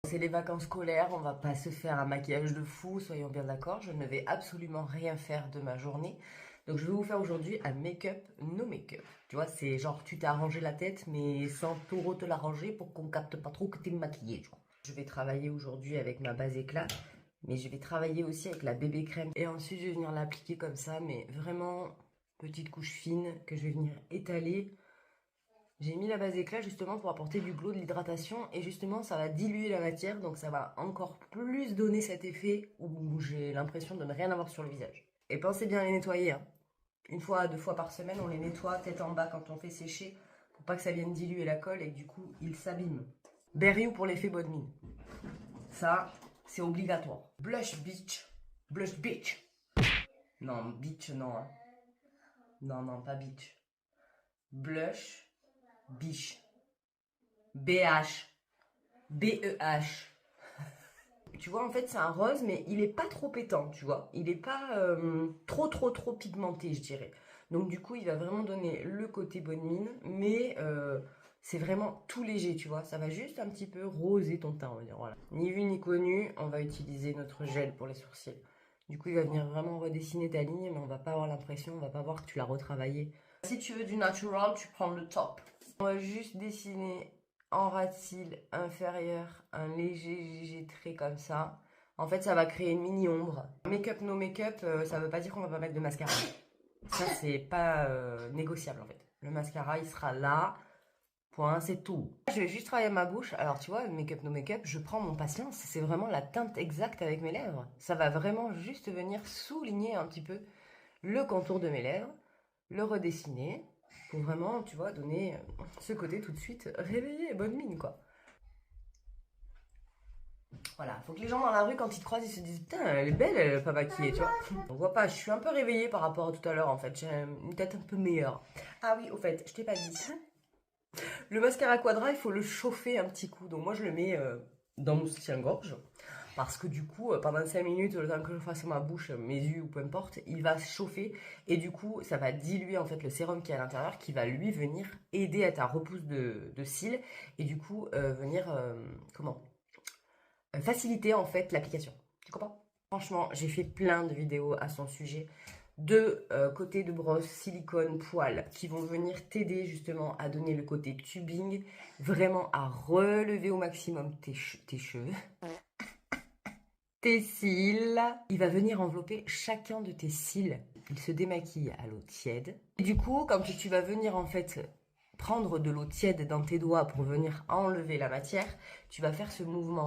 C'est les vacances scolaires, on va pas se faire un maquillage de fou, soyons bien d'accord. Je ne vais absolument rien faire de ma journée. Donc je vais vous faire aujourd'hui un make-up, no make-up. Tu vois, c'est genre tu t'es arrangé la tête, mais sans trop te l'arranger pour qu'on capte pas trop que t'es maquillée, tu vois. Je vais travailler aujourd'hui avec ma base éclat, mais je vais travailler aussi avec la bébé crème. Et ensuite je vais venir l'appliquer comme ça, mais vraiment petite couche fine que je vais venir étaler. J'ai mis la base éclat justement pour apporter du glow, de l'hydratation et justement ça va diluer la matière donc ça va encore plus donner cet effet où j'ai l'impression de ne rien avoir sur le visage. Et pensez bien à les nettoyer, hein. Une fois à deux fois par semaine on les nettoie tête en bas quand on fait sécher pour pas que ça vienne diluer la colle et que du coup ils s'abîment. Berry pour l'effet bonne mine. Ça c'est obligatoire. Blush Beach. Blush Beach. Non, Beach non. Hein. Non, non, pas Beach. Blush Beach. BH. BEH. Tu vois, en fait, c'est un rose, mais il est pas trop pétant, tu vois. Il est pas trop pigmenté, je dirais. Donc, du coup, il va vraiment donner le côté bonne mine, mais c'est vraiment tout léger, tu vois. Ça va juste un petit peu roser ton teint, on va dire, voilà. Ni vu ni connu, on va utiliser notre gel pour les sourcils. Du coup, il va venir vraiment redessiner ta ligne, mais on va pas avoir l'impression, on va pas voir que tu l'as retravaillé. Si tu veux du natural, tu prends le top. On va juste dessiner en ras de cils inférieur, un léger trait comme ça. En fait, ça va créer une mini ombre. Make-up, no make-up, ça veut pas dire qu'on va pas mettre de mascara. Ça, c'est pas négociable en fait. Le mascara, il sera là. Point, c'est tout. Je vais juste travailler ma bouche. Alors, tu vois, make-up, no make-up, je prends mon patience. C'est vraiment la teinte exacte avec mes lèvres. Ça va vraiment juste venir souligner un petit peu le contour de mes lèvres, le redessiner pour vraiment, tu vois, donner ce côté tout de suite réveillé, bonne mine, quoi. Voilà, faut que les gens dans la rue, quand ils te croisent, ils se disent putain, elle est belle, elle est pas maquillée, tu vois. On voit pas, je suis un peu réveillée par rapport à tout à l'heure en fait, j'ai une tête un peu meilleure. Ah oui, au fait, je t'ai pas dit. Le mascara Quadra, il faut le chauffer un petit coup, donc moi je le mets dans mon soutien-gorge. Parce que du coup, pendant 5 minutes, le temps que je fasse ma bouche, mes yeux ou peu importe, il va se chauffer et du coup, ça va diluer en fait le sérum qui est à l'intérieur qui va lui venir aider à ta repousse de cils et du coup venir, comment faciliter en fait l'application. Tu comprends? Franchement, j'ai fait plein de vidéos à son sujet de côtés de brosse, silicone, poils qui vont venir t'aider justement à donner le côté tubing, vraiment à relever au maximum tes cheveux, tes cils. Il va venir envelopper chacun de tes cils. Il se démaquille à l'eau tiède. Et du coup, quand tu vas venir en fait prendre de l'eau tiède dans tes doigts pour venir enlever la matière, tu vas faire ce mouvement